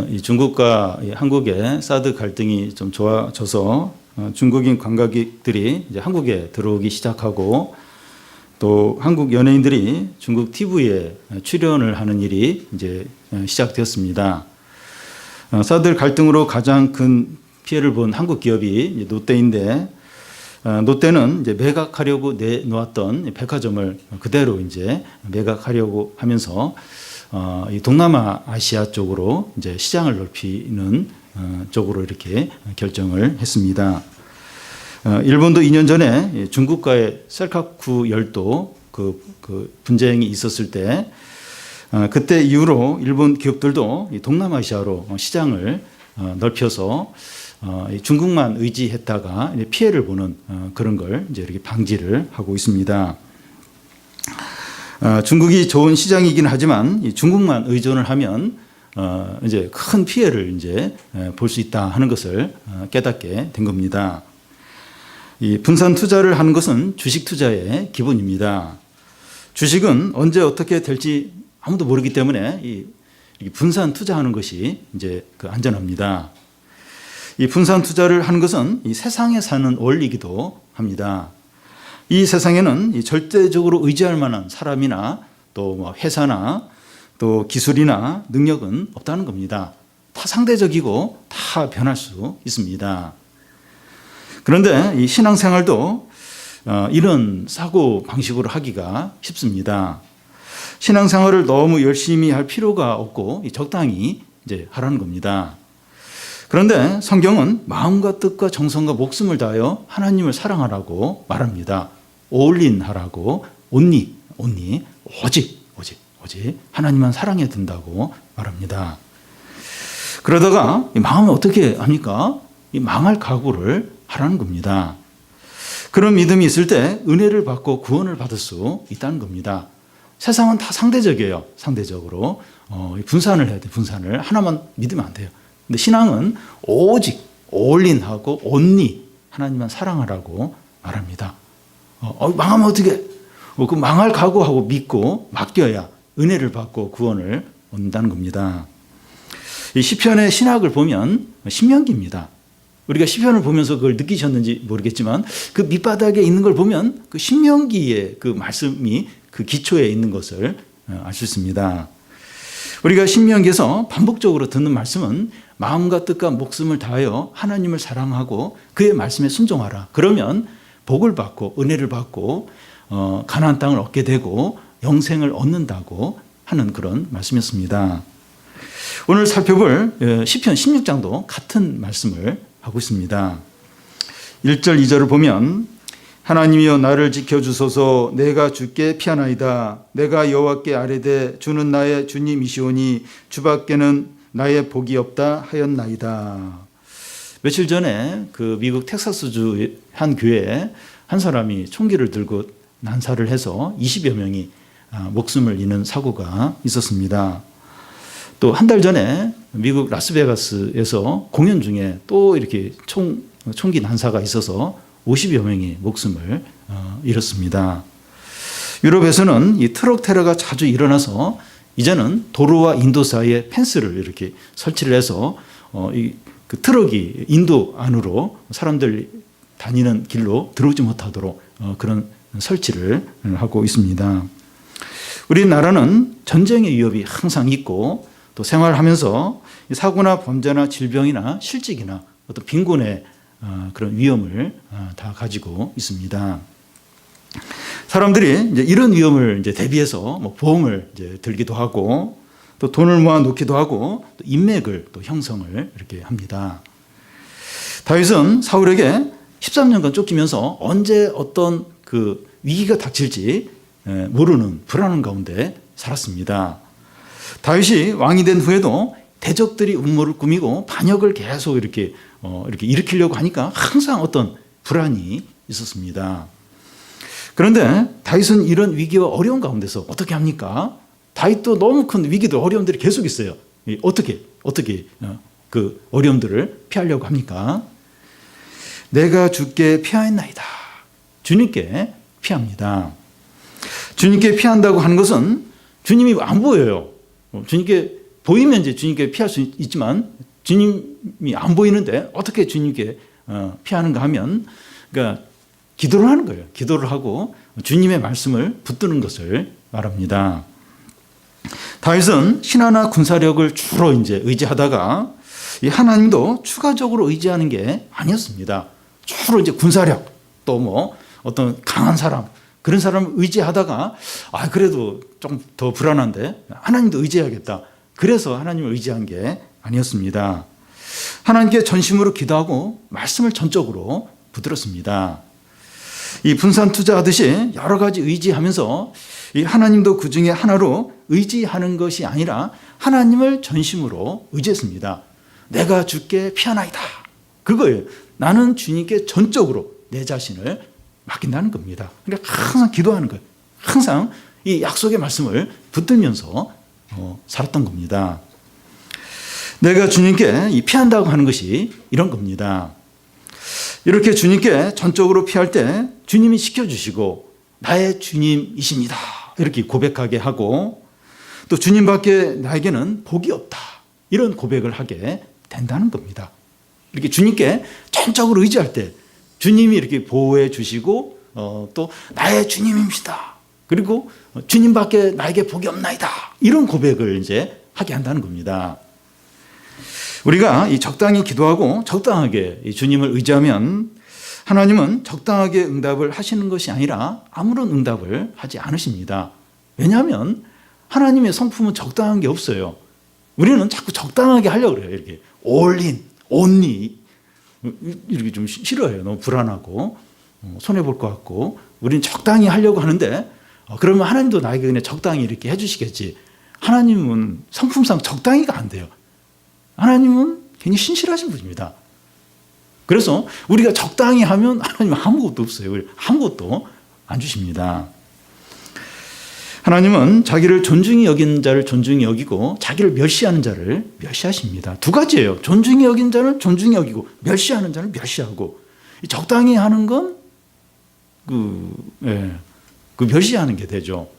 이 중국과 한국의 사드 갈등이 좀 좋아져서 중국인 관광객들이 이제 한국에 들어오기 시작하고 또 한국 연예인들이 중국 TV에 출연을 하는 일이 이제 시작되었습니다. 사드 갈등으로 가장 큰 피해를 본 한국 기업이 노태인데 노태는 이제 매각하려고 내놓았던 백화점을 그대로 이제 매각하려고 하면서 이 동남아 아시아 쪽으로 이제 시장을 넓히는 쪽으로 이렇게 결정을 했습니다. 일본도 2년 전에 중국과의 셀카쿠 열도 그 분쟁이 있었을 때 그때 이후로 일본 기업들도 동남아시아로 시장을 넓혀서 중국만 의지했다가 피해를 보는 그런 걸 이제 이렇게 방지를 하고 있습니다. 중국이 좋은 시장이긴 하지만 중국만 의존을 하면 이제 큰 피해를 이제 볼 수 있다 하는 것을 깨닫게 된 겁니다. 이 분산 투자를 하는 것은 주식 투자의 기본입니다. 주식은 언제 어떻게 될지 아무도 모르기 때문에 이 분산 투자하는 것이 이제 그 안전합니다. 이 분산 투자를 하는 것은 이 세상에 사는 원리이기도 합니다. 이 세상에는 이 절대적으로 의지할 만한 사람이나 또 뭐 회사나 또 기술이나 능력은 없다는 겁니다. 다 상대적이고 다 변할 수 있습니다. 그런데 이 신앙생활도 이런 사고 방식으로 하기가 쉽습니다. 신앙생활을 너무 열심히 할 필요가 없고 적당히 이제 하라는 겁니다. 그런데 성경은 마음과 뜻과 정성과 목숨을 다하여 하나님을 사랑하라고 말합니다. 올인하라고 온리 오직 하나님만 사랑해야 된다고 말합니다. 그러다가 마음을 어떻게 합니까? 이 망할 각오를 하라는 겁니다. 그런 믿음이 있을 때 은혜를 받고 구원을 받을 수 있다는 겁니다. 세상은 다 상대적이에요. 상대적으로 분산을 해야 돼. 분산을 하나만 믿으면 안 돼요. 근데 신앙은 오직 올인하고 온리 하나님만 사랑하라고 말합니다. 망하면 어떻게? 그 망할 각오하고 믿고 맡겨야 은혜를 받고 구원을 얻는다는 겁니다. 이 시편의 신학을 보면 신명기입니다. 우리가 시편을 보면서 그걸 느끼셨는지 모르겠지만 그 밑바닥에 있는 걸 보면 그 신명기의 그 말씀이 그 기초에 있는 것을 알 수 있습니다. 우리가 신명기에서 반복적으로 듣는 말씀은 마음과 뜻과 목숨을 다하여 하나님을 사랑하고 그의 말씀에 순종하라. 그러면 복을 받고 은혜를 받고 가나안 땅을 얻게 되고 영생을 얻는다고 하는 그런 말씀이었습니다. 오늘 살펴볼 시편 16장도 같은 말씀을 하고 있습니다. 1절 2절을 보면 하나님이여 나를 지켜주소서 내가 주께 피하나이다. 내가 여호와께 아뢰되 주는 나의 주님이시오니 주밖에는 나의 복이 없다 하였나이다. 며칠 전에 그 미국 텍사스주 한 교회에 한 사람이 총기를 들고 난사를 해서 20여 명이 목숨을 잃는 사고가 있었습니다. 또 한 달 전에 미국 라스베가스에서 공연 중에 또 이렇게 총기 난사가 있어서 50여 명이 목숨을 잃었습니다. 유럽에서는 이 트럭 테러가 자주 일어나서 이제는 도로와 인도 사이에 펜스를 이렇게 설치를 해서 그 트럭이 인도 안으로 사람들 다니는 길로 들어오지 못하도록 그런 설치를 하고 있습니다. 우리나라는 전쟁의 위협이 항상 있고 또 생활하면서 사고나 범죄나 질병이나 실직이나 어떤 빈곤의 그런 위험을 다 가지고 있습니다. 사람들이 이제 이런 위험을 이제 대비해서 뭐 보험을 이제 들기도 하고 또 돈을 모아 놓기도 하고 또 인맥을 또 형성을 이렇게 합니다. 다윗은 사울에게 13년간 쫓기면서 언제 어떤 그 위기가 닥칠지 모르는 불안한 가운데 살았습니다. 다윗이 왕이 된 후에도 대적들이 음모를 꾸미고 반역을 계속 이렇게 일으키려고 하니까 항상 어떤 불안이 있었습니다. 그런데 다윗은 이런 위기와 어려운 가운데서 어떻게 합니까? 다윗도 너무 큰 위기들, 어려움들이 계속 있어요. 어떻게 그 어려움들을 피하려고 합니까? 내가 주께 피하였나이다. 주님께 피합니다. 주님께 피한다고 하는 것은 주님이 안 보여요. 주님께 보이면 이제 주님께 피할 수 있지만 주님이 안 보이는데 어떻게 주님께 피하는가 하면 그러니까 기도를 하는 거예요. 기도를 하고 주님의 말씀을 붙드는 것을 말합니다. 다윗은 신하나 군사력을 주로 이제 의지하다가 이 하나님도 추가적으로 의지하는 게 아니었습니다. 주로 이제 군사력 또 뭐 어떤 강한 사람 그런 사람을 의지하다가 그래도 좀 더 불안한데 하나님도 의지해야겠다. 그래서 하나님을 의지한 게 아니었습니다. 하나님께 전심으로 기도하고 말씀을 전적으로 붙들었습니다. 이 분산 투자하듯이 여러 가지 의지하면서 이 하나님도 그 중에 하나로 의지하는 것이 아니라 하나님을 전심으로 의지했습니다. 내가 주께 피하나이다. 그거예요. 나는 주님께 전적으로 내 자신을 맡긴다는 겁니다. 그러니까 항상 기도하는 거예요. 항상 이 약속의 말씀을 붙들면서 살았던 겁니다. 내가 주님께 피한다고 하는 것이 이런 겁니다. 이렇게 주님께 전적으로 피할 때 주님이 지켜주시고 나의 주님이십니다. 이렇게 고백하게 하고 또 주님밖에 나에게는 복이 없다. 이런 고백을 하게 된다는 겁니다. 이렇게 주님께 전적으로 의지할 때 주님이 이렇게 보호해 주시고 또 나의 주님입니다. 그리고 주님밖에 나에게 복이 없나이다. 이런 고백을 이제 하게 한다는 겁니다. 우리가 이 적당히 기도하고 적당하게 이 주님을 의지하면 하나님은 적당하게 응답을 하시는 것이 아니라 아무런 응답을 하지 않으십니다. 왜냐하면 하나님의 성품은 적당한 게 없어요. 우리는 자꾸 적당하게 하려고 그래요. 이렇게 올인, 온리 이렇게 좀 싫어해요. 너무 불안하고 손해볼 것 같고 우리는 적당히 하려고 하는데 그러면 하나님도 나에게 그냥 적당히 이렇게 해주시겠지. 하나님은 성품상 적당히가 안 돼요. 하나님은 굉장히 신실하신 분입니다. 그래서 우리가 적당히 하면 하나님은 아무것도 없어요. 아무것도 안 주십니다. 하나님은 자기를 존중히 여기는 자를 존중히 여기고 자기를 멸시하는 자를 멸시하십니다. 두 가지예요. 존중히 여기는 자를 존중히 여기고 멸시하는 자를 멸시하고 적당히 하는 건 그 멸시하는 게 되죠.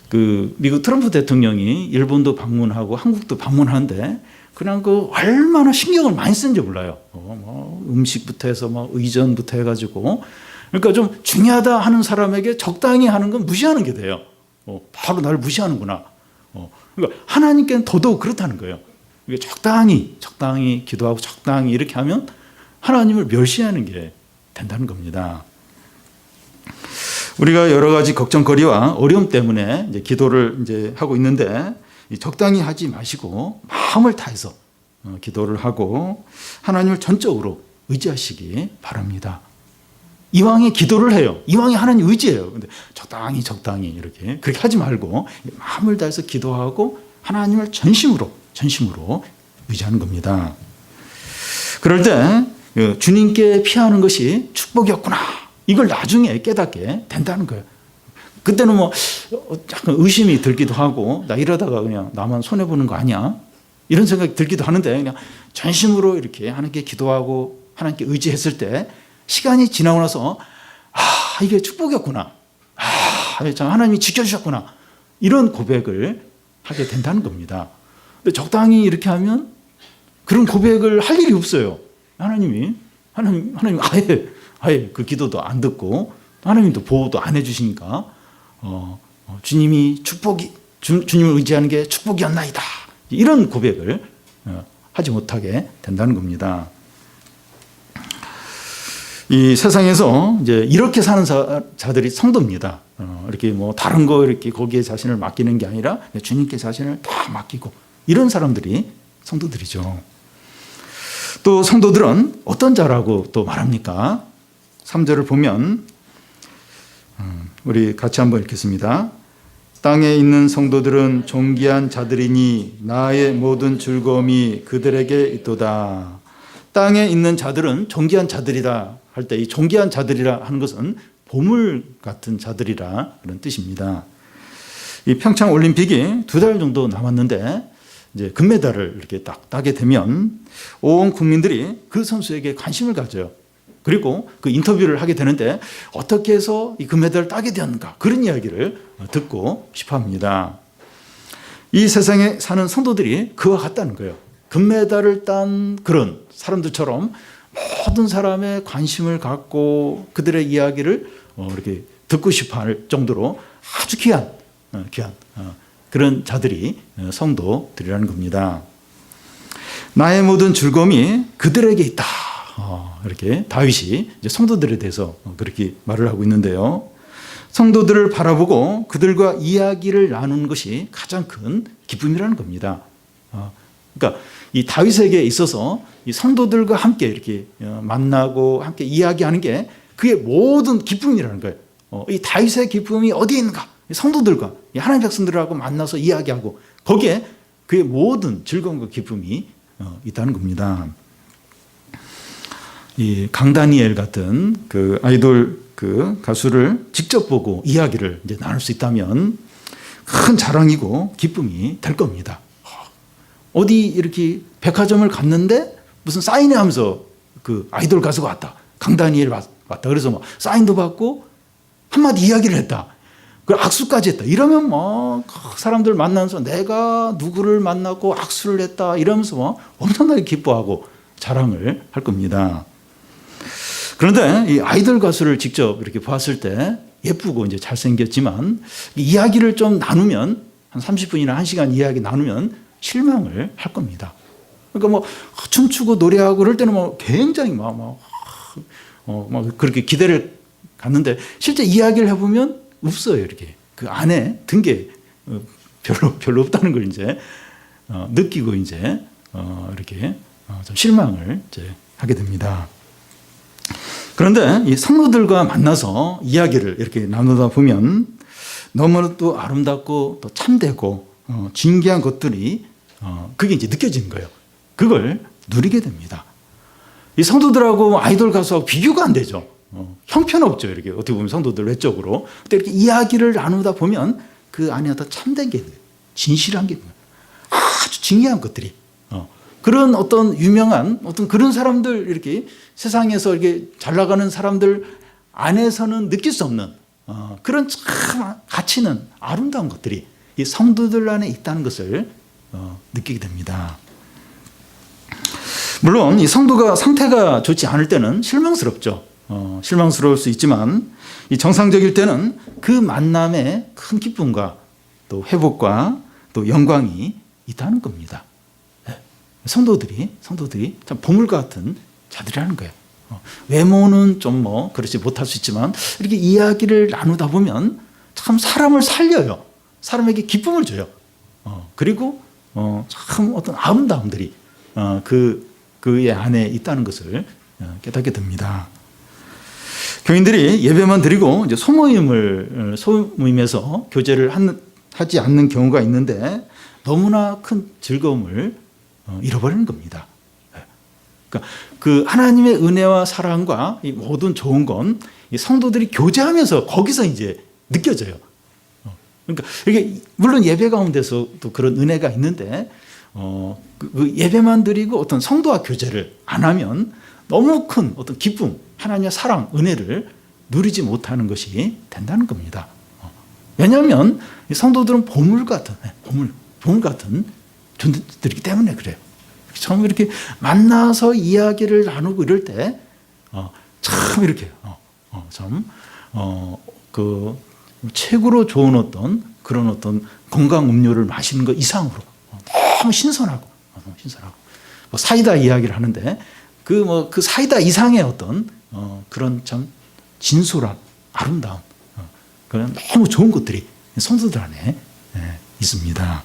그 미국 트럼프 대통령이 일본도 방문하고 한국도 방문하는데 그냥 그 얼마나 신경을 많이 쓴지 몰라요. 뭐 음식부터 해서 뭐 의전부터 해가지고 그러니까 좀 중요하다 하는 사람에게 적당히 하는 건 무시하는 게 돼요. 바로 나를 무시하는구나. 그러니까 하나님께는 더더욱 그렇다는 거예요. 적당히 기도하고 적당히 이렇게 하면 하나님을 멸시하는 게 된다는 겁니다. 우리가 여러 가지 걱정거리와 어려움 때문에 이제 기도를 이제 하고 있는데 적당히 하지 마시고 마음을 다해서 기도를 하고 하나님을 전적으로 의지하시기 바랍니다. 이왕에 기도를 해요. 이왕에 하나님 의지해요. 근데 적당히 이렇게 그렇게 하지 말고 마음을 다해서 기도하고 하나님을 전심으로 의지하는 겁니다. 그럴 때 주님께 피하는 것이 축복이었구나. 이걸 나중에 깨닫게 된다는 거예요. 그때는 뭐 약간 의심이 들기도 하고 나 이러다가 그냥 나만 손해보는 거 아니야? 이런 생각이 들기도 하는데 그냥 전심으로 이렇게 하나님께 기도하고 하나님께 의지했을 때 시간이 지나고 나서 이게 축복이었구나. 참 하나님이 지켜주셨구나. 이런 고백을 하게 된다는 겁니다. 근데 적당히 이렇게 하면 그런 고백을 할 일이 없어요. 하나님 아예 그 기도도 안 듣고 하나님도 보호도 안 해주시니까 주님이 주님을 의지하는 게 축복이었나이다. 이런 고백을 하지 못하게 된다는 겁니다. 이 세상에서 이제 이렇게 사는 자들이 성도입니다. 이렇게 뭐 다른 거 이렇게 거기에 자신을 맡기는 게 아니라 주님께 자신을 다 맡기고 이런 사람들이 성도들이죠. 또 성도들은 어떤 자라고 또 말합니까? 3절을 보면 우리 같이 한번 읽겠습니다. 땅에 있는 성도들은 존귀한 자들이니 나의 모든 즐거움이 그들에게 있도다. 땅에 있는 자들은 존귀한 자들이다 할 때 이 존귀한 자들이라 하는 것은 보물 같은 자들이라 그런 뜻입니다. 이 평창 올림픽이 2달 정도 남았는데 이제 금메달을 이렇게 딱 따게 되면 온 국민들이 그 선수에게 관심을 가져요. 그리고 그 인터뷰를 하게 되는데 어떻게 해서 이 금메달을 따게 되었는가 그런 이야기를 듣고 싶어 합니다. 이 세상에 사는 성도들이 그와 같다는 거예요. 금메달을 딴 그런 사람들처럼 모든 사람의 관심을 갖고 그들의 이야기를 이렇게 듣고 싶어 할 정도로 아주 귀한 그런 자들이 성도들이라는 겁니다. 나의 모든 즐거움이 그들에게 있다. 이렇게 다윗이 이제 성도들에 대해서 그렇게 말을 하고 있는데요. 성도들을 바라보고 그들과 이야기를 나누는 것이 가장 큰 기쁨이라는 겁니다. 그러니까 이 다윗에게 있어서 이 성도들과 함께 이렇게 만나고 함께 이야기하는 게 그의 모든 기쁨이라는 거예요. 이 다윗의 기쁨이 어디에 있는가? 성도들과 하나님 백성들하고 만나서 이야기하고 거기에 그의 모든 즐거움과 기쁨이 있다는 겁니다. 이 강다니엘 같은 그 아이돌 그 가수를 직접 보고 이야기를 이제 나눌 수 있다면 큰 자랑이고 기쁨이 될 겁니다. 어디 이렇게 백화점을 갔는데 무슨 사인회 하면서 그 아이돌 가수가 왔다. 강다니엘 왔다. 그래서 뭐 사인도 받고 한마디 이야기를 했다. 그 악수까지 했다. 이러면 뭐 사람들 만나면서 내가 누구를 만나고 악수를 했다. 이러면서 뭐 엄청나게 기뻐하고 자랑을 할 겁니다. 그런데 이 아이돌 가수를 직접 이렇게 봤을 때 예쁘고 이제 잘생겼지만 이야기를 좀 나누면 한 30분이나 1시간 이야기 나누면 실망을 할 겁니다. 그러니까 뭐 춤추고 노래하고 그럴 때는 뭐 굉장히 막 그렇게 기대를 갔는데 실제 이야기를 해보면 없어요. 이렇게 그 안에 든 게 별로 없다는 걸 이제 느끼고 이제 이렇게 좀 실망을 이제 하게 됩니다. 그런데 이 성도들과 만나서 이야기를 이렇게 나누다 보면 너무나도 아름답고 또 참되고 진귀한 것들이 그게 이제 느껴지는 거예요. 그걸 누리게 됩니다. 이 성도들하고 아이돌 가수하고 비교가 안 되죠. 형편없죠. 이렇게 어떻게 보면 성도들 외적으로. 근데 이렇게 이야기를 나누다 보면 그 안에 어떤 참된 게 있어요. 진실한 게 있어요. 아주 진귀한 것들이. 그런 어떤 유명한 어떤 그런 사람들 이렇게 세상에서 이렇게 잘 나가는 사람들 안에서는 느낄 수 없는 그런 참 가치 있는 아름다운 것들이 이 성도들 안에 있다는 것을 느끼게 됩니다. 물론 이 성도가 상태가 좋지 않을 때는 실망스럽죠. 실망스러울 수 있지만 이 정상적일 때는 그 만남에 큰 기쁨과 또 회복과 또 영광이 있다는 겁니다. 성도들이 참 보물 같은 자들이라는 거예요. 외모는 좀 뭐 그렇지 못할 수 있지만 이렇게 이야기를 나누다 보면 참 사람을 살려요. 사람에게 기쁨을 줘요. 그리고 참 어떤 아름다움들이 그의 안에 있다는 것을 깨닫게 됩니다. 교인들이 예배만 드리고 이제 소모임에서 교제를 하지 않는 경우가 있는데 너무나 큰 즐거움을 잃어버리는 겁니다. 그러니까 그 하나님의 은혜와 사랑과 이 모든 좋은 건 이 성도들이 교제하면서 거기서 이제 느껴져요. 그러니까 이게 물론 예배 가운데서도 그런 은혜가 있는데 그 예배만 드리고 어떤 성도와 교제를 안 하면 너무 큰 어떤 기쁨, 하나님의 사랑, 은혜를 누리지 못하는 것이 된다는 겁니다. 왜냐하면 이 성도들은 보물 같은 존재들이기 때문에 그래요. 처음 이렇게 만나서 이야기를 나누고 이럴 때 참 이렇게 그 최고로 좋은 그런 어떤 건강 음료를 마시는 것 이상으로 너무 신선하고 뭐 사이다 이야기를 하는데 그 사이다 이상의 어떤 그런 참 진솔한 아름다운 그런 너무 좋은 것들이 성도들 안에 있습니다.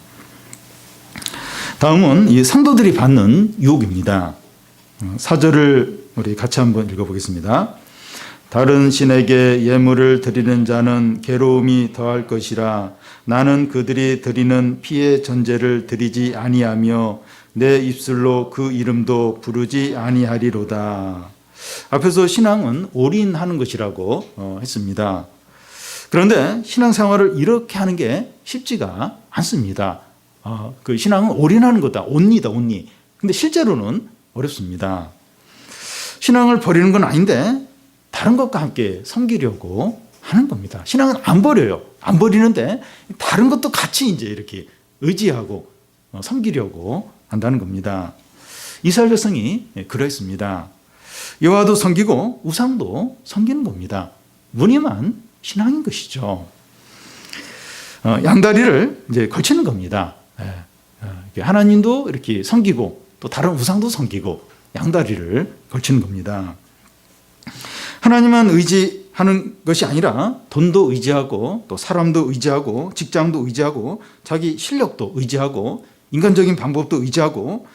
다음은 이 성도들이 받는 유혹입니다. 4절을 우리 같이 한번 읽어보겠습니다. 다른 신에게 예물을 드리는 자는 괴로움이 더할 것이라. 나는 그들이 드리는 피의 전제를 드리지 아니하며 내 입술로 그 이름도 부르지 아니하리로다. 앞에서 신앙은 올인하는 것이라고 했습니다. 그런데 신앙생활을 이렇게 하는 게 쉽지가 않습니다. 그 신앙은 올인하는 거다. 온리다. 근데 실제로는 어렵습니다. 신앙을 버리는 건 아닌데 다른 것과 함께 섬기려고 하는 겁니다. 신앙은 안 버려요. 안 버리는데 다른 것도 같이 이제 이렇게 의지하고 섬기려고 한다는 겁니다. 이스라엘 백성이 그랬습니다. 여호와도 섬기고 우상도 섬기는 겁니다. 무늬만 신앙인 것이죠. 양다리를 이제 걸치는 겁니다. 하나님도 이렇게 섬기고 또 다른 우상도 섬기고 양다리를 걸치는 겁니다. 하나님만 의지하는 것이 아니라 돈도 의지하고 또 사람도 의지하고 직장도 의지하고 자기 실력도 의지하고 인간적인 방법도 의지하고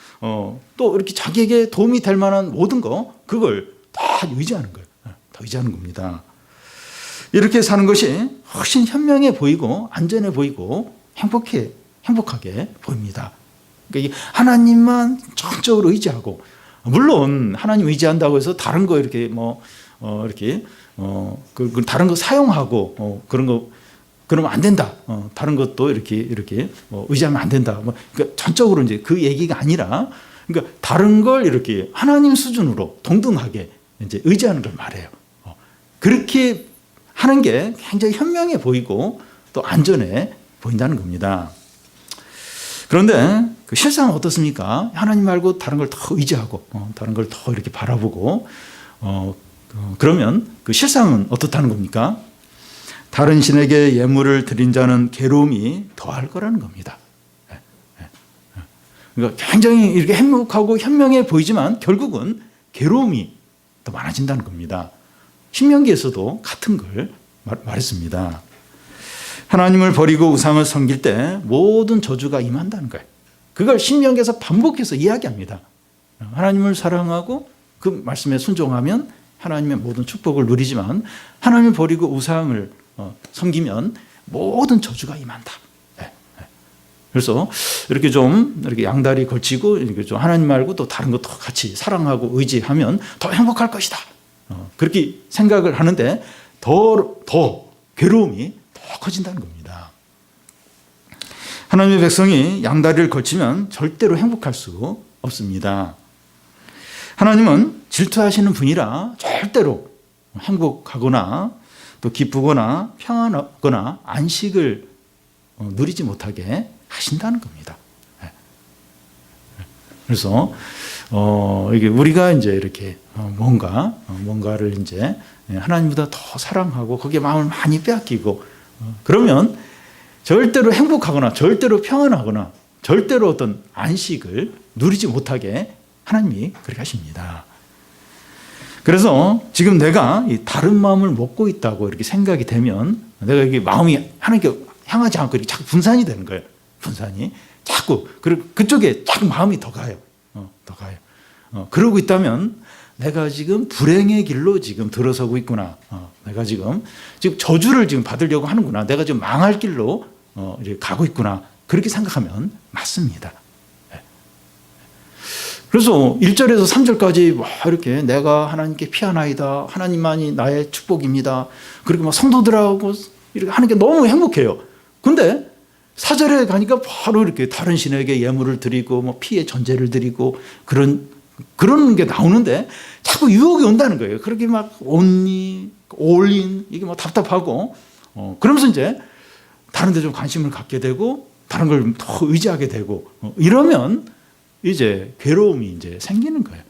또 이렇게 자기에게 도움이 될 만한 모든 거 그걸 다 의지하는 거예요. 다 의지하는 겁니다. 이렇게 사는 것이 훨씬 현명해 보이고 안전해 보이고 행복하게 보입니다. 그러니까 하나님만 전적으로 의지하고 물론 하나님 의지한다고 해서 다른 거 이렇게 다른 거 사용하고 그런 거 그러면 안 된다. 다른 것도 이렇게 의지하면 안 된다. 그러니까 전적으로 이제 그 얘기가 아니라 그러니까 다른 걸 이렇게 하나님 수준으로 동등하게 이제 의지하는 걸 말해요. 그렇게 하는 게 굉장히 현명해 보이고 또 안전해 보인다는 겁니다. 그런데 그 실상은 어떻습니까? 하나님 말고 다른 걸 더 의지하고 다른 걸 더 이렇게 바라보고 그러면 그 실상은 어떻다는 겁니까? 다른 신에게 예물을 드린 자는 괴로움이 더할 거라는 겁니다. 그러니까 굉장히 이렇게 행복하고 현명해 보이지만 결국은 괴로움이 더 많아진다는 겁니다. 신명기에서도 같은 걸 말했습니다. 하나님을 버리고 우상을 섬길 때 모든 저주가 임한다는 거예요. 그걸 신명기에서 반복해서 이야기합니다. 하나님을 사랑하고 그 말씀에 순종하면 하나님의 모든 축복을 누리지만 하나님을 버리고 우상을 섬기면 모든 저주가 임한다. 그래서 이렇게 좀 이렇게 양다리 걸치고 이렇게 좀 하나님 말고 또 다른 것도 같이 사랑하고 의지하면 더 행복할 것이다. 그렇게 생각을 하는데 더 괴로움이 더 커진다는 겁니다. 하나님의 백성이 양다리를 걸치면 절대로 행복할 수 없습니다. 하나님은 질투하시는 분이라 절대로 행복하거나 또 기쁘거나 평안하거나 안식을 누리지 못하게 하신다는 겁니다. 그래서 이게 우리가 이제 이렇게 뭔가를 이제 하나님보다 더 사랑하고 거기에 마음을 많이 빼앗기고 그러면 절대로 행복하거나 절대로 평안하거나 절대로 어떤 안식을 누리지 못하게 하나님이 그렇게 하십니다. 그래서 지금 내가 다른 마음을 먹고 있다고 이렇게 생각이 되면 내가 이게 마음이 하나님께 향하지 않고 이렇게 자꾸 분산이 되는 거예요. 분산이 자꾸 그리고 그쪽에 자꾸 마음이 더 가요. 더 가요. 그러고 있다면 내가 지금 불행의 길로 지금 들어서고 있구나. 내가 지금 저주를 지금 받으려고 하는구나. 내가 지금 망할 길로 이렇게 가고 있구나. 그렇게 생각하면 맞습니다. 그래서 1절에서 3절까지 이렇게 내가 하나님께 피하나이다. 하나님만이 나의 축복입니다. 그리고 성도들하고 이렇게 하는 게 너무 행복해요. 근데 4절에 가니까 바로 이렇게 다른 신에게 예물을 드리고 피의 전제를 드리고 그런 게 나오는데 자꾸 유혹이 온다는 거예요. 그렇게 온니 올인 이게 답답하고 그러면서 이제 다른 데 좀 관심을 갖게 되고 다른 걸 더 의지하게 되고 이러면 이제 괴로움이 이제 생기는 거예요.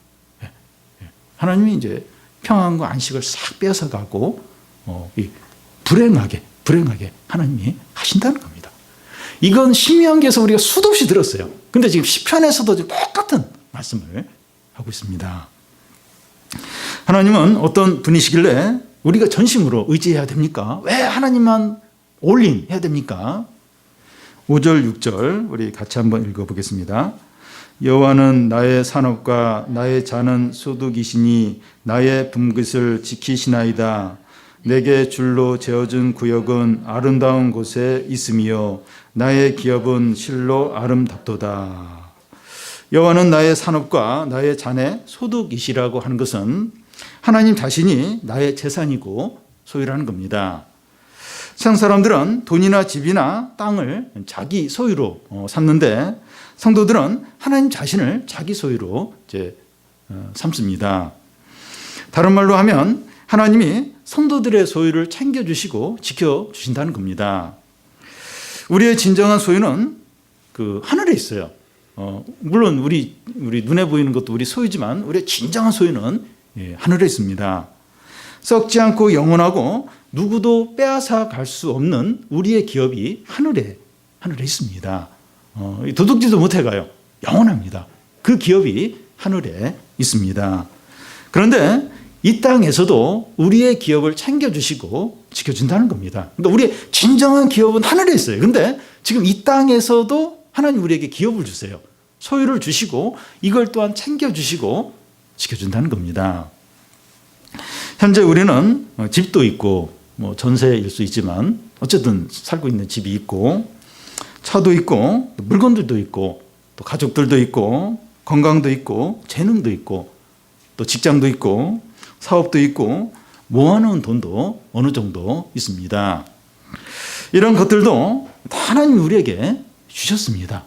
하나님이 이제 평안과 안식을 싹 뺏어가고 불행하게 하나님이 하신다는 겁니다. 이건 신명기에서 우리가 수도 없이 들었어요. 근데 지금 시편에서도 지금 똑같은 말씀을 하고 있습니다. 하나님은 어떤 분이시길래 우리가 전심으로 의지해야 됩니까? 왜 하나님만 올인해야 됩니까? 5절, 6절 우리 같이 한번 읽어보겠습니다. 여호와는 나의 산업과 나의 자는 소득이시니 나의 분깃을 지키시나이다. 내게 줄로 재어준 구역은 아름다운 곳에 있으며 나의 기업은 실로 아름답도다. 여호와는 나의 산업과 나의 잔의 소득이시라고 하는 것은 하나님 자신이 나의 재산이고 소유라는 겁니다. 세상 사람들은 돈이나 집이나 땅을 자기 소유로 삼는데 성도들은 하나님 자신을 자기 소유로 이제 삼습니다. 다른 말로 하면 하나님이 성도들의 소유를 챙겨주시고 지켜주신다는 겁니다. 우리의 진정한 소유는 그 하늘에 있어요. 물론 우리 눈에 보이는 것도 우리 소유지만 우리의 진정한 소유는 하늘에 있습니다. 썩지 않고 영원하고 누구도 빼앗아 갈 수 없는 우리의 기업이 하늘에 있습니다. 도둑질도 못해 가요. 영원합니다. 그 기업이 하늘에 있습니다. 그런데 이 땅에서도 우리의 기업을 챙겨주시고 지켜준다는 겁니다. 그러니까 우리의 진정한 기업은 하늘에 있어요. 그런데 지금 이 땅에서도 하나님 우리에게 기업을 주세요. 소유를 주시고 이걸 또한 챙겨주시고 지켜준다는 겁니다. 현재 우리는 집도 있고 뭐 전세일 수 있지만 어쨌든 살고 있는 집이 있고 차도 있고 물건들도 있고 또 가족들도 있고 건강도 있고 재능도 있고 또 직장도 있고 사업도 있고 모아놓은 돈도 어느 정도 있습니다. 이런 것들도 다 하나님이 우리에게 주셨습니다.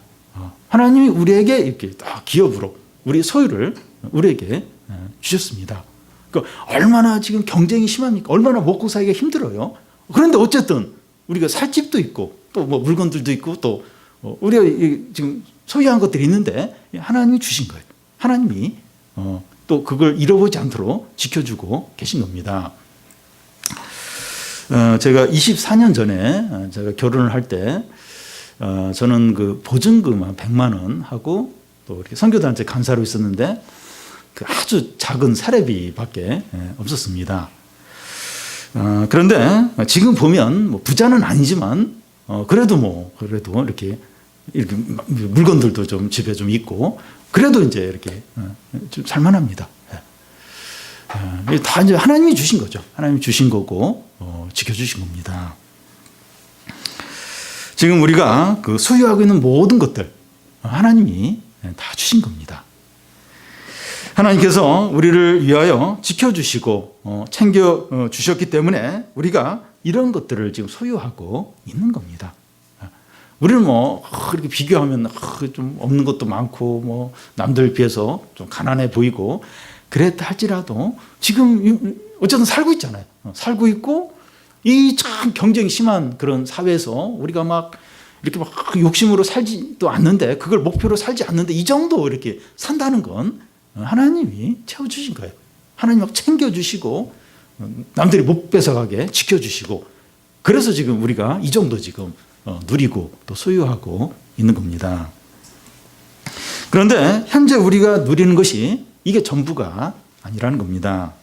하나님이 우리에게 이렇게 다 기업으로 우리 소유를 우리에게 주셨습니다. 그러니까 얼마나 지금 경쟁이 심합니까? 얼마나 먹고 살기가 힘들어요. 그런데 어쨌든 우리가 살 집도 있고 또 뭐 물건들도 있고 또 우리가 지금 소유한 것들이 있는데 하나님이 주신 거예요. 하나님이 또 그걸 잃어보지 않도록 지켜주고 계신 겁니다. 제가 24년 전에 제가 결혼을 할 때 저는 그 보증금 100만 원 하고 또 이렇게 선교단체 간사로 있었는데 그 아주 작은 사례비밖에 없었습니다. 그런데 지금 보면 뭐 부자는 아니지만 그래도 이렇게 물건들도 좀 집에 좀 있고 그래도 이제 이렇게 좀 살만합니다. 다 이제 하나님이 주신 거죠. 하나님이 주신 거고 지켜주신 겁니다. 지금 우리가 그 소유하고 있는 모든 것들 하나님이 다 주신 겁니다. 하나님께서 우리를 위하여 지켜주시고 챙겨주셨기 때문에 우리가 이런 것들을 지금 소유하고 있는 겁니다. 우리는 뭐 이렇게 비교하면 좀 없는 것도 많고 뭐 남들 비해서 좀 가난해 보이고 그랬다 할지라도 지금 어쨌든 살고 있잖아요. 살고 있고 이 참 경쟁이 심한 그런 사회에서 우리가 막 이렇게 막 욕심으로 살지도 않는데 그걸 목표로 살지 않는데 이 정도 이렇게 산다는 건 하나님이 채워주신 거예요. 하나님 막 챙겨주시고 남들이 못 뺏어가게 지켜주시고 그래서 지금 우리가 이 정도 지금 누리고 또 소유하고 있는 겁니다. 그런데 현재 우리가 누리는 것이 이게 전부가 아니라는 겁니다.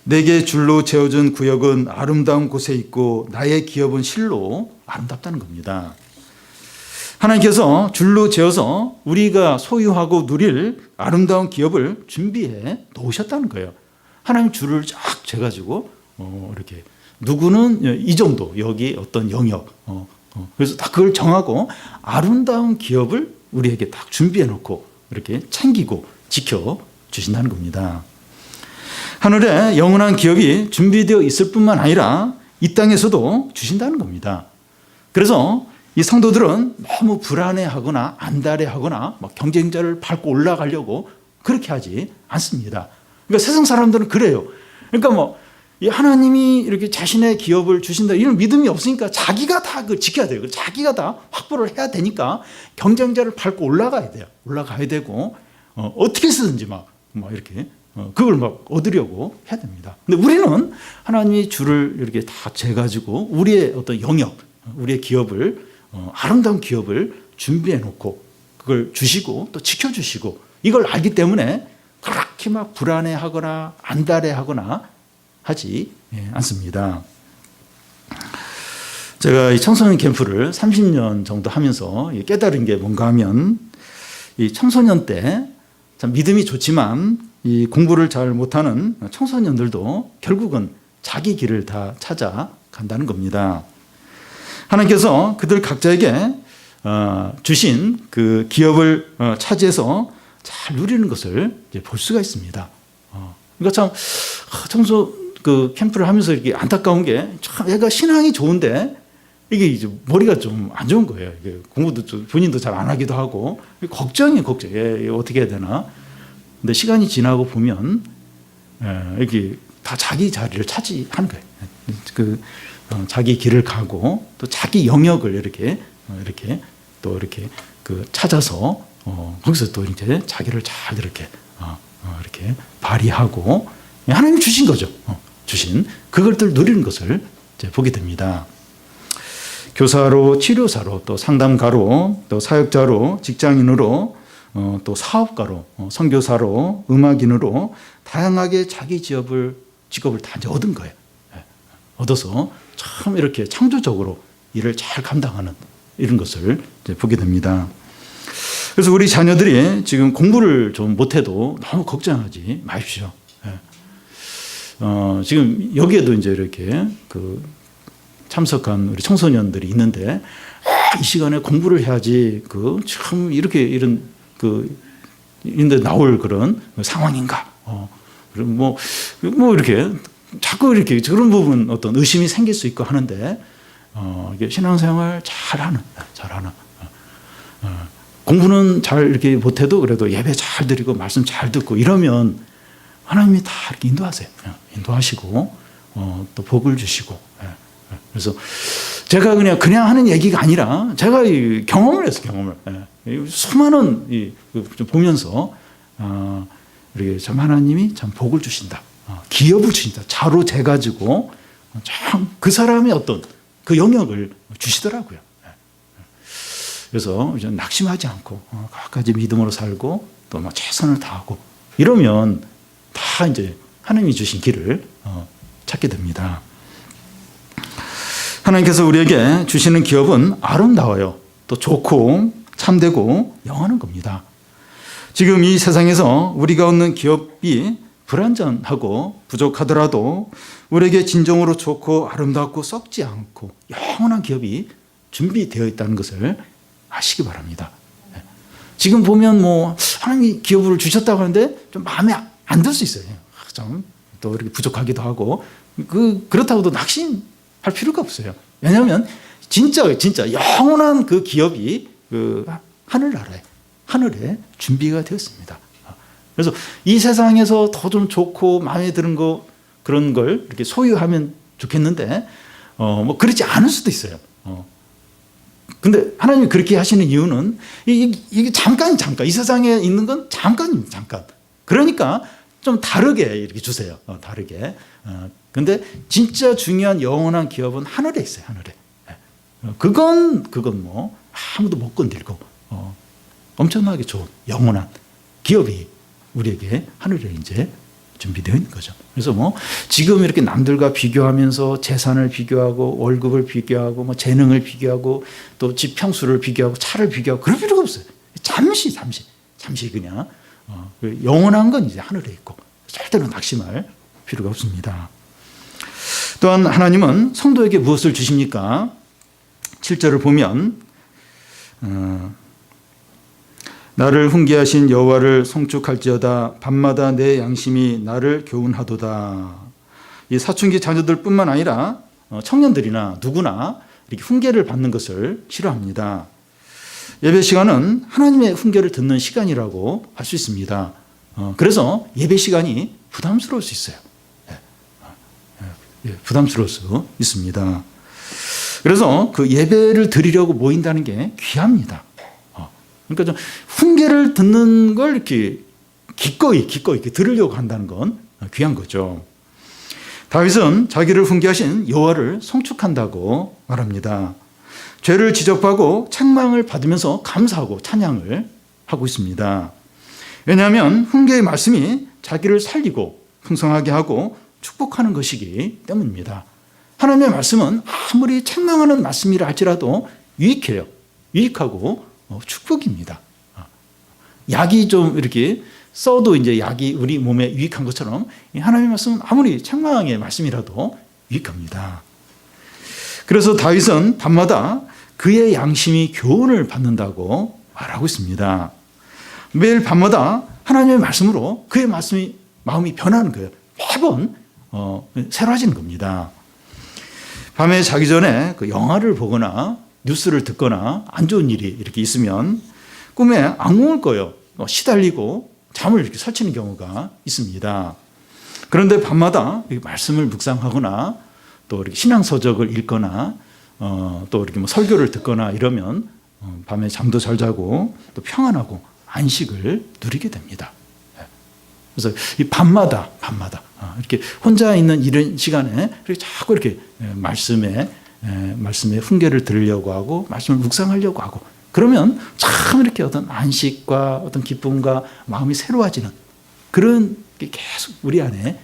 내게 줄로 재어준 구역은 아름다운 곳에 있고 나의 기업은 실로 아름답다는 겁니다. 하나님께서 줄로 재어서 우리가 소유하고 누릴 아름다운 기업을 준비해 놓으셨다는 거예요. 하나님 줄을 쫙 재가지고 이렇게 누구는 이 정도 여기 어떤 영역 그래서 딱 그걸 정하고 아름다운 기업을 우리에게 딱 준비해 놓고 이렇게 챙기고 지켜 주신다는 겁니다. 하늘에 영원한 기업이 준비되어 있을 뿐만 아니라 이 땅에서도 주신다는 겁니다. 그래서 이 성도들은 너무 불안해하거나 안달해하거나 막 경쟁자를 밟고 올라가려고 그렇게 하지 않습니다. 그러니까 세상 사람들은 그래요. 그러니까 뭐 이 하나님이 이렇게 자신의 기업을 주신다 이런 믿음이 없으니까 자기가 다 그걸 지켜야 돼요. 자기가 다 확보를 해야 되니까 경쟁자를 밟고 올라가야 돼요. 올라가야 되고 어떻게 쓰든지 막 이렇게 그걸 막 얻으려고 해야 됩니다. 근데 우리는 하나님이 줄을 이렇게 다 재가지고 우리의 어떤 영역, 우리의 기업을 아름다운 기업을 준비해 놓고 그걸 주시고 또 지켜주시고 이걸 알기 때문에 그렇게 막 불안해하거나 안달해하거나 하지 않습니다. 제가 이 청소년 캠프를 30년 정도 하면서 깨달은 게 뭔가 하면 이 청소년 때 참 믿음이 좋지만 이 공부를 잘 못하는 청소년들도 결국은 자기 길을 다 찾아간다는 겁니다. 하나님께서 그들 각자에게 주신 그 기업을 차지해서 잘 누리는 것을 볼 수가 있습니다. 그러니까 참 청소 그 캠프를 하면서 이렇게 안타까운 게 참 애가 신앙이 좋은데 이게 이제 머리가 좀 안 좋은 거예요. 이게 공부도 좀 본인도 잘 안 하기도 하고 걱정이 어떻게 해야 되나. 근데 시간이 지나고 보면 이렇게 다 자기 자리를 차지하는 거예요. 자기 길을 가고 또 자기 영역을 이렇게 또 이렇게 그 찾아서 거기서 또 이제 자기를 잘 이렇게 이렇게 발휘하고 하나님이 주신 거죠. 주신 그것들 누리는 것을 이제 보게 됩니다. 교사로, 치료사로, 또 상담가로, 또 사역자로, 직장인으로, 또 사업가로, 선교사로, 음악인으로 다양하게 자기 직업을 다 이제 얻은 거예요. 얻어서 참 이렇게 창조적으로 일을 잘 감당하는 이런 것을 이제 보게 됩니다. 그래서 우리 자녀들이 지금 공부를 좀 못해도 너무 걱정하지 마십시오. 지금 여기에도 이제 이렇게 그 참석한 우리 청소년들이 있는데 이 시간에 공부를 해야지 그 참 이렇게 이런 그 인데 나올 그런 상황인가? 그럼 뭐 이렇게 자꾸 이렇게 그런 부분 어떤 의심이 생길 수 있고 하는데 이게 신앙생활 잘하는 공부는 잘 이렇게 못해도 그래도 예배 잘 드리고 말씀 잘 듣고 이러면 하나님이 다 이렇게 인도하세요. 인도하시고 또 복을 주시고. 그래서 제가 그냥 하는 얘기가 아니라 제가 이 경험을 했어요. 경험을. 수많은 좀 보면서 이렇게 참 하나님이 참 복을 주신다. 기업을 주신다. 자로 재가지고 참 그 사람의 어떤 그 영역을 주시더라고요. 그래서 이제 낙심하지 않고 끝까지 믿음으로 살고 또 막 최선을 다하고 이러면 다 이제 하나님이 주신 길을 찾게 됩니다. 하나님께서 우리에게 주시는 기업은 아름다워요. 또 좋고 참되고 영원한 겁니다. 지금 이 세상에서 우리가 얻는 기업이 불완전하고 부족하더라도 우리에게 진정으로 좋고 아름답고 썩지 않고 영원한 기업이 준비되어 있다는 것을 아시기 바랍니다. 지금 보면 뭐 하나님이 기업을 주셨다고 하는데 좀 마음에 안 들 수 있어요. 좀 또 이렇게 부족하기도 하고 그렇다고도 낙심할 필요가 없어요. 왜냐하면 진짜 영원한 그 기업이 그 하늘에 준비가 되었습니다. 그래서 이 세상에서 더 좀 좋고 마음에 드는 거 그런 걸 이렇게 소유하면 좋겠는데 뭐 그렇지 않을 수도 있어요. 근데 하나님이 그렇게 하시는 이유는 이게 잠깐 이 세상에 있는 건 잠깐입니다. 잠깐. 그러니까 좀 다르게 이렇게 주세요. 다르게. 근데 진짜 중요한 영원한 기업은 하늘에 있어요. 하늘에. 그건 뭐 아무도 못 건들고 엄청나게 좋은 영원한 기업이 우리에게 하늘에 이제 준비되어 있는 거죠. 그래서 뭐 지금 이렇게 남들과 비교하면서 재산을 비교하고 월급을 비교하고 뭐 재능을 비교하고 또 집 평수를 비교하고 차를 비교하고 그럴 필요가 없어요. 잠시 그냥 영원한 건 이제 하늘에 있고 절대로 낙심할 필요가 없습니다. 또한 하나님은 성도에게 무엇을 주십니까? 7절을 보면 나를 훈계하신 여호와를 송축할지어다 밤마다 내 양심이 나를 교훈하도다. 이 사춘기 자녀들뿐만 아니라 청년들이나 누구나 이렇게 훈계를 받는 것을 싫어합니다. 예배 시간은 하나님의 훈계를 듣는 시간이라고 할 수 있습니다. 그래서 예배 시간이 부담스러울 수 있어요. 부담스러울 수 있습니다. 그래서 그 예배를 드리려고 모인다는 게 귀합니다. 그러니까 좀 훈계를 듣는 걸 이렇게 기꺼이 이렇게 들으려고 한다는 건 귀한 거죠. 다윗은 자기를 훈계하신 여호와를 송축한다고 말합니다. 죄를 지적하고 책망을 받으면서 감사하고 찬양을 하고 있습니다. 왜냐하면 훈계의 말씀이 자기를 살리고 풍성하게 하고 축복하는 것이기 때문입니다. 하나님의 말씀은 아무리 책망하는 말씀이라 할지라도 유익해요. 유익하고 축복입니다. 약이 좀 이렇게 써도 이제 약이 우리 몸에 유익한 것처럼 하나님의 말씀은 아무리 책망의 말씀이라도 유익합니다. 그래서 다윗은 밤마다 그의 양심이 교훈을 받는다고 말하고 있습니다. 매일 밤마다 하나님의 말씀으로 그의 마음이 변하는 거예요. 매번 새로워지는 겁니다. 밤에 자기 전에 그 영화를 보거나 뉴스를 듣거나 안 좋은 일이 이렇게 있으면 꿈에 악몽을 꿔요. 시달리고 잠을 이렇게 설치는 경우가 있습니다. 그런데 밤마다 말씀을 묵상하거나 또 이렇게 신앙서적을 읽거나 또 이렇게 뭐 설교를 듣거나 이러면 밤에 잠도 잘 자고 또 평안하고 안식을 누리게 됩니다. 그래서 이 밤마다 이렇게 혼자 있는 이런 시간에 자꾸 이렇게 말씀의 훈계를 들으려고 하고 말씀을 묵상하려고 하고 그러면 참 이렇게 어떤 안식과 어떤 기쁨과 마음이 새로워지는 그런 게 계속 우리 안에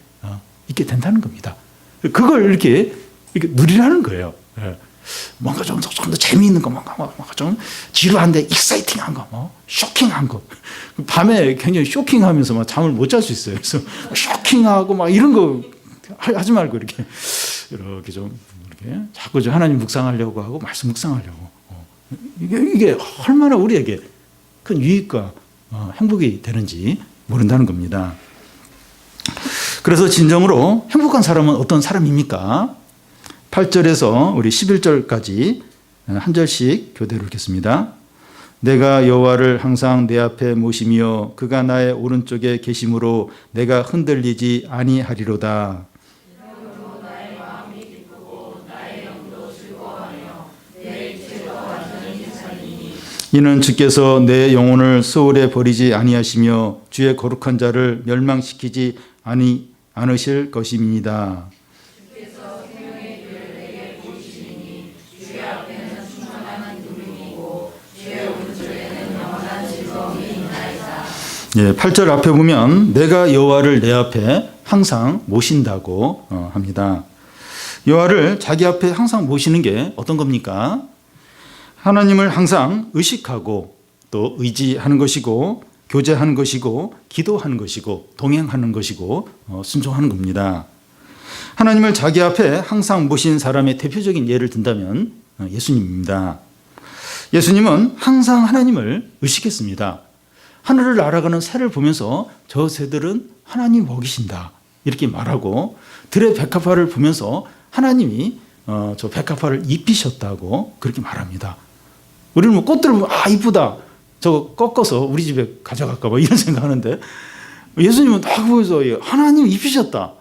있게 된다는 겁니다. 그걸 이렇게 누리라는 거예요. 뭔가 좀 더 재미있는 거, 뭔가 좀 지루한데 익사이팅한 거, 쇼킹한 거. 밤에 굉장히 쇼킹하면서 막 잠을 못 잘 수 있어요. 그래서 쇼킹하고 막 이런 거 하지 말고 이렇게 좀 이렇게 자꾸 좀 하나님 묵상하려고 하고 말씀 묵상하려고. 이게 얼마나 우리에게 큰 유익과 행복이 되는지 모른다는 겁니다. 그래서 진정으로 행복한 사람은 어떤 사람입니까? 8절에서 우리 11절까지 한 절씩 교대로 읽겠습니다. 내가 여호와를 항상 내 앞에 모시며 그가 나의 오른쪽에 계심으로 내가 흔들리지 아니하리로다. 이는 주께서 내 영혼을 소홀에 버리지 아니하시며 주의 거룩한 자를 멸망시키지 않으실 것임이니이다. 예, 8절 앞에 보면 내가 여호와를 내 앞에 항상 모신다고 합니다. 여호와를 자기 앞에 항상 모시는 게 어떤 겁니까? 하나님을 항상 의식하고 또 의지하는 것이고 교제하는 것이고 기도하는 것이고 동행하는 것이고 순종하는 겁니다. 하나님을 자기 앞에 항상 모신 사람의 대표적인 예를 든다면 예수님입니다. 예수님은 항상 하나님을 의식했습니다. 하늘을 날아가는 새를 보면서 저 새들은 하나님 먹이신다 이렇게 말하고 들의 백합화를 보면서 하나님이 저 백합화를 입히셨다고 그렇게 말합니다. 우리는 뭐 꽃들을 보면 이쁘다 저거 꺾어서 우리 집에 가져갈까 봐 이런 생각하는데 예수님은 딱 보면서 하나님 입히셨다.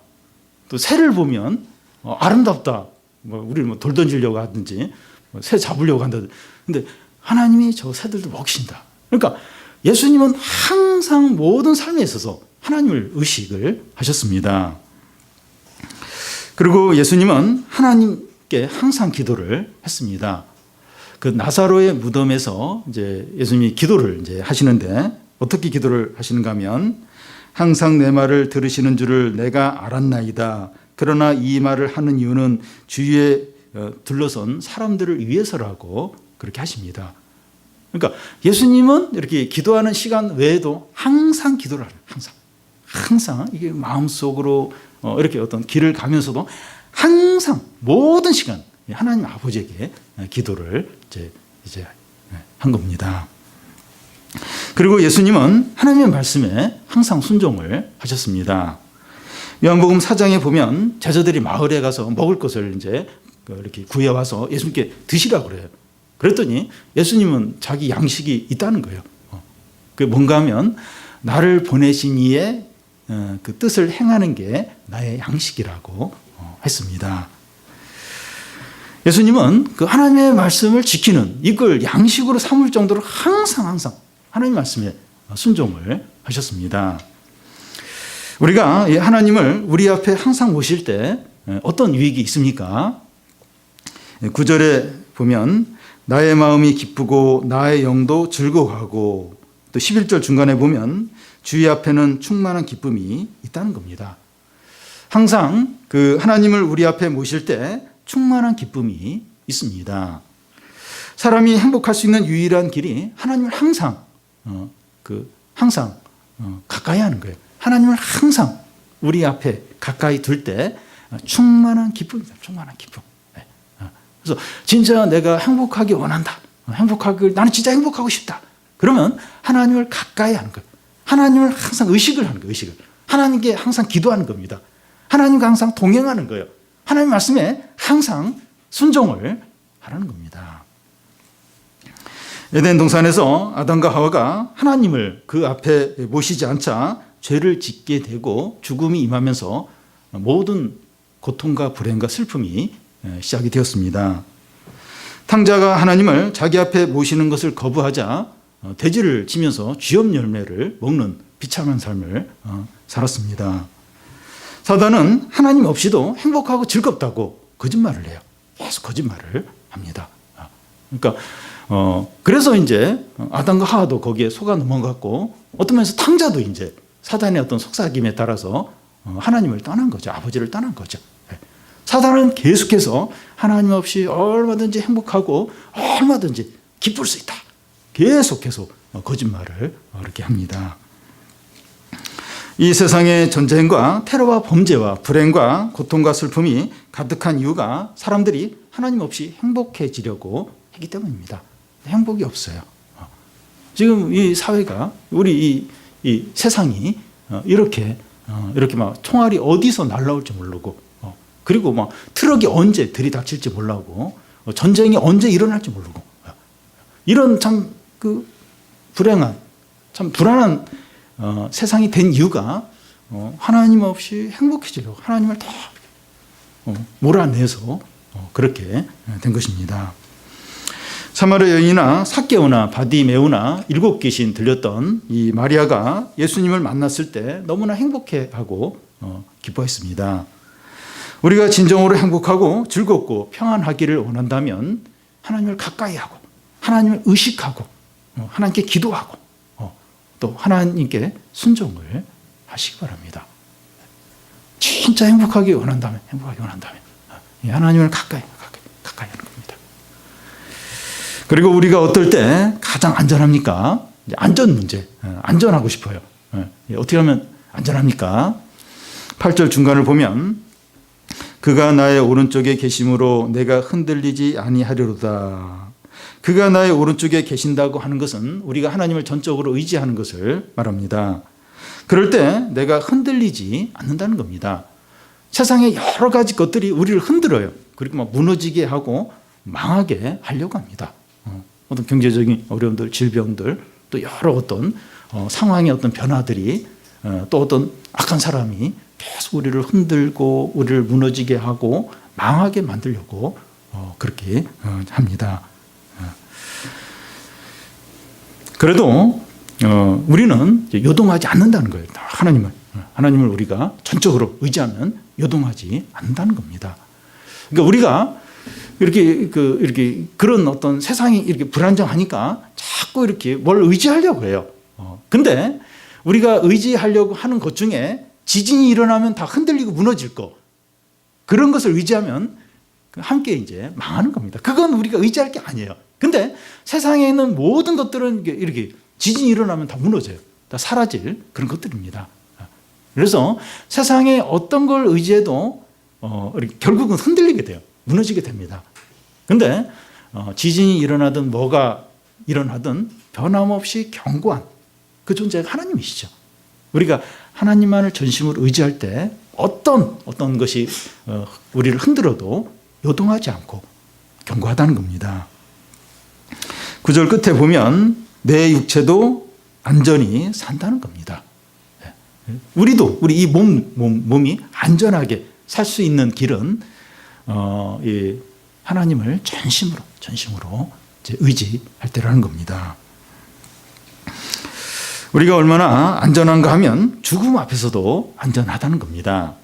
또 새를 보면 아름답다. 우리는 돌 던지려고 하든지 새 잡으려고 한다든지. 근데 하나님이 저 새들도 먹이신다. 그러니까 예수님은 항상 모든 삶에 있어서 하나님을 의식을 하셨습니다. 그리고 예수님은 하나님께 항상 기도를 했습니다. 그 나사로의 무덤에서 이제 예수님이 기도를 이제 하시는데 어떻게 기도를 하시는가 하면 항상 내 말을 들으시는 줄을 내가 알았나이다. 그러나 이 말을 하는 이유는 주위에 둘러선 사람들을 위해서라고 그렇게 하십니다. 그러니까 예수님은 이렇게 기도하는 시간 외에도 항상 기도를 하는 항상 이게 마음속으로 이렇게 어떤 길을 가면서도 항상 모든 시간 하나님 아버지에게 기도를 이제 한 겁니다. 그리고 예수님은 하나님의 말씀에 항상 순종을 하셨습니다. 요한복음 4장에 보면 제자들이 마을에 가서 먹을 것을 이제 이렇게 구해와서 예수님께 드시라고 그래요. 그랬더니 예수님은 자기 양식이 있다는 거예요. 그게 뭔가 하면 나를 보내신 이의 그 뜻을 행하는 게 나의 양식이라고 했습니다. 예수님은 그 하나님의 말씀을 지키는 이걸 양식으로 삼을 정도로 항상 하나님의 말씀에 순종을 하셨습니다. 우리가 하나님을 우리 앞에 항상 모실 때 어떤 유익이 있습니까? 9절에 보면 나의 마음이 기쁘고 나의 영도 즐거워하고 또 11절 중간에 보면 주의 앞에는 충만한 기쁨이 있다는 겁니다. 항상 그 하나님을 우리 앞에 모실 때 충만한 기쁨이 있습니다. 사람이 행복할 수 있는 유일한 길이 하나님을 항상 가까이 하는 거예요. 하나님을 항상 우리 앞에 가까이 둘 때 충만한 기쁨입니다. 충만한 기쁨. 그래서 진짜 내가 행복하기 원한다. 나는 진짜 행복하고 싶다. 그러면 하나님을 가까이 하는 거예요. 하나님을 항상 의식을 하는 거예요. 의식을. 하나님께 항상 기도하는 겁니다. 하나님과 항상 동행하는 거예요. 하나님 말씀에 항상 순종을 하라는 겁니다. 에덴 동산에서 아담과 하와가 하나님을 그 앞에 모시지 않자 죄를 짓게 되고 죽음이 임하면서 모든 고통과 불행과 슬픔이 시작이 되었습니다. 탕자가 하나님을 자기 앞에 모시는 것을 거부하자 돼지를 치면서 쥐업 열매를 먹는 비참한 삶을 살았습니다. 사단은 하나님 없이도 행복하고 즐겁다고 거짓말을 해요. 계속 거짓말을 합니다. 그러니까 그래서 이제 아담과 하와도 거기에 속아 넘어갔고, 어떤 면에서 탕자도 이제 사단의 어떤 속삭임에 따라서 하나님을 떠난 거죠. 아버지를 떠난 거죠. 사단은 계속해서 하나님 없이 얼마든지 행복하고 얼마든지 기쁠 수 있다. 계속 거짓말을 이렇게 합니다. 이 세상의 전쟁과 테러와 범죄와 불행과 고통과 슬픔이 가득한 이유가 사람들이 하나님 없이 행복해지려고 하기 때문입니다. 행복이 없어요. 지금 이 사회가, 우리 이 세상이 이렇게 막 총알이 어디서 날라올지 모르고, 그리고 막 트럭이 언제 들이닥칠지 몰라고, 전쟁이 언제 일어날지 모르고, 이런 참 그 불행한, 참 불안한 세상이 된 이유가 하나님 없이 행복해지려고 하나님을 다 몰아내서 그렇게 된 것입니다. 사마리아 여인이나 삭개오나 바디메오나 7귀신 들렸던 이 마리아가 예수님을 만났을 때 너무나 행복해하고 기뻐했습니다. 우리가 진정으로 행복하고 즐겁고 평안하기를 원한다면 하나님을 가까이 하고 하나님을 의식하고 하나님께 기도하고 또 하나님께 순종을 하시기 바랍니다. 진짜 행복하기 원한다면 하나님을 가까이 하는 겁니다. 그리고 우리가 어떨 때 가장 안전합니까? 안전 문제, 안전하고 싶어요. 어떻게 하면 안전합니까? 8절 중간을 보면 그가 나의 오른쪽에 계심으로 내가 흔들리지 아니하리로다. 그가 나의 오른쪽에 계신다고 하는 것은 우리가 하나님을 전적으로 의지하는 것을 말합니다. 그럴 때 내가 흔들리지 않는다는 겁니다. 세상의 여러 가지 것들이 우리를 흔들어요. 그리고 막 무너지게 하고 망하게 하려고 합니다. 어떤 경제적인 어려움들, 질병들, 또 여러 어떤 상황의 어떤 변화들이, 또 어떤 악한 사람이 계속 우리를 흔들고 우리를 무너지게 하고 망하게 만들려고 그렇게 합니다. 그래도 우리는 요동하지 않는다는 거예요. 하나님을 우리가 전적으로 의지하면 요동하지 않는다는 겁니다. 그러니까 우리가 이렇게 그런 어떤 세상이 이렇게 불안정하니까 자꾸 이렇게 뭘 의지하려고 해요. 근데 우리가 의지하려고 하는 것 중에 지진이 일어나면 다 흔들리고 무너질 거, 그런 것을 의지하면 함께 이제 망하는 겁니다. 그건 우리가 의지할 게 아니에요. 근데 세상에 있는 모든 것들은 이렇게 지진이 일어나면 다 무너져요. 다 사라질 그런 것들입니다. 그래서 세상에 어떤 걸 의지해도 결국은 흔들리게 돼요. 무너지게 됩니다. 근데 지진이 일어나든 뭐가 일어나든 변함없이 견고한 그 존재가 하나님이시죠. 우리가 하나님만을 전심으로 의지할 때 어떤 것이 우리를 흔들어도 요동하지 않고 견고하다는 겁니다. 9절 끝에 보면 내 육체도 안전히 산다는 겁니다. 우리도 우리 이 몸이 안전하게 살 수 있는 길은 이 하나님을 전심으로 이제 의지할 때라는 겁니다. 우리가 얼마나 안전한가 하면 죽음 앞에서도 안전하다는 겁니다.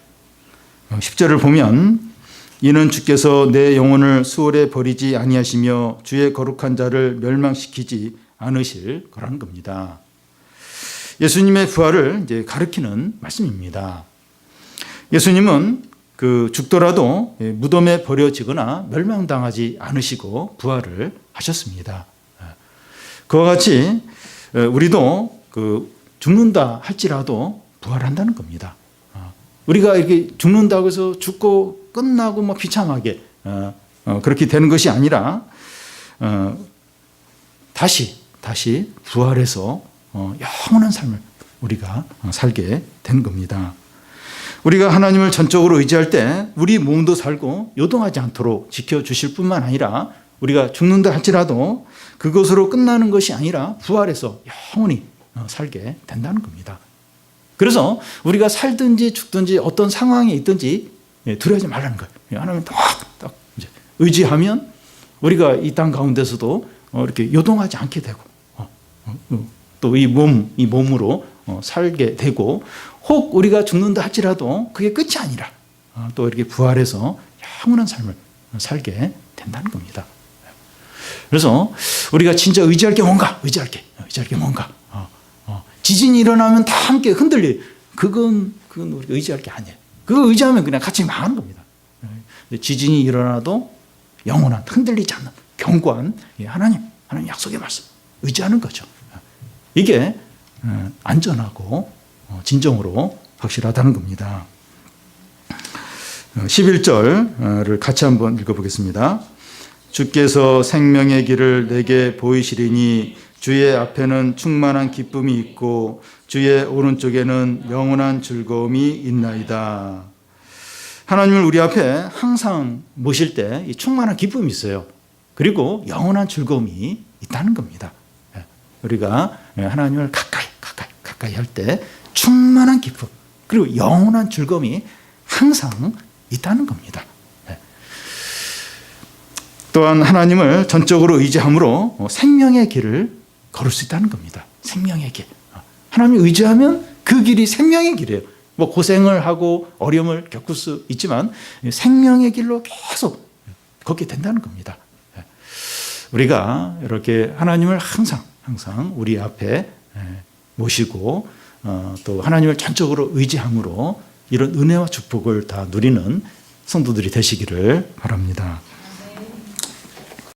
10절을 보면 이는 주께서 내 영혼을 수월에 버리지 아니하시며 주의 거룩한 자를 멸망시키지 않으실 거라는 겁니다. 예수님의 부활을 이제 가리키는 말씀입니다. 예수님은 죽더라도 무덤에 버려지거나 멸망당하지 않으시고 부활을 하셨습니다. 그와 같이 우리도 죽는다 할지라도 부활한다는 겁니다. 우리가 이렇게 죽는다고 해서 죽고 끝나고 뭐 비참하게 그렇게 되는 것이 아니라 다시 부활해서 영원한 삶을 우리가 살게 되는 겁니다. 우리가 하나님을 전적으로 의지할 때 우리 몸도 살고 요동하지 않도록 지켜주실 뿐만 아니라 우리가 죽는다 할지라도 그것으로 끝나는 것이 아니라 부활해서 영원히 살게 된다는 겁니다. 그래서 우리가 살든지 죽든지 어떤 상황에 있든지 두려워하지 말라는 거예요. 하나님 딱 이제 의지하면 우리가 이 땅 가운데서도 이렇게 요동하지 않게 되고 또 이 몸으로 살게 되고 혹 우리가 죽는다 할지라도 그게 끝이 아니라 또 이렇게 부활해서 영원한 삶을 살게 된다는 겁니다. 그래서 우리가 진짜 의지할 게 뭔가, 의지할 게 뭔가. 지진이 일어나면 다 함께 흔들리. 그건 우리가 의지할 게 아니에요. 그거 의지하면 그냥 같이 망하는 겁니다. 지진이 일어나도 영원한 흔들리지 않는 견고한 하나님 약속의 말씀 의지하는 거죠. 이게 안전하고 진정으로 확실하다는 겁니다. 11절을 같이 한번 읽어보겠습니다. 주께서 생명의 길을 내게 보이시리니 주의 앞에는 충만한 기쁨이 있고 주의 오른쪽에는 영원한 즐거움이 있나이다. 하나님을 우리 앞에 항상 모실 때 충만한 기쁨이 있어요. 그리고 영원한 즐거움이 있다는 겁니다. 우리가 하나님을 가까이 할 때 충만한 기쁨 그리고 영원한 즐거움이 항상 있다는 겁니다. 또한 하나님을 전적으로 의지함으로 생명의 길을 걸을 수 있다는 겁니다. 생명의 길. 하나님을 의지하면 그 길이 생명의 길이에요. 뭐 고생을 하고 어려움을 겪을 수 있지만 생명의 길로 계속 걷게 된다는 겁니다. 우리가 이렇게 하나님을 항상 우리 앞에 모시고 또 하나님을 전적으로 의지함으로 이런 은혜와 축복을 다 누리는 성도들이 되시기를 바랍니다.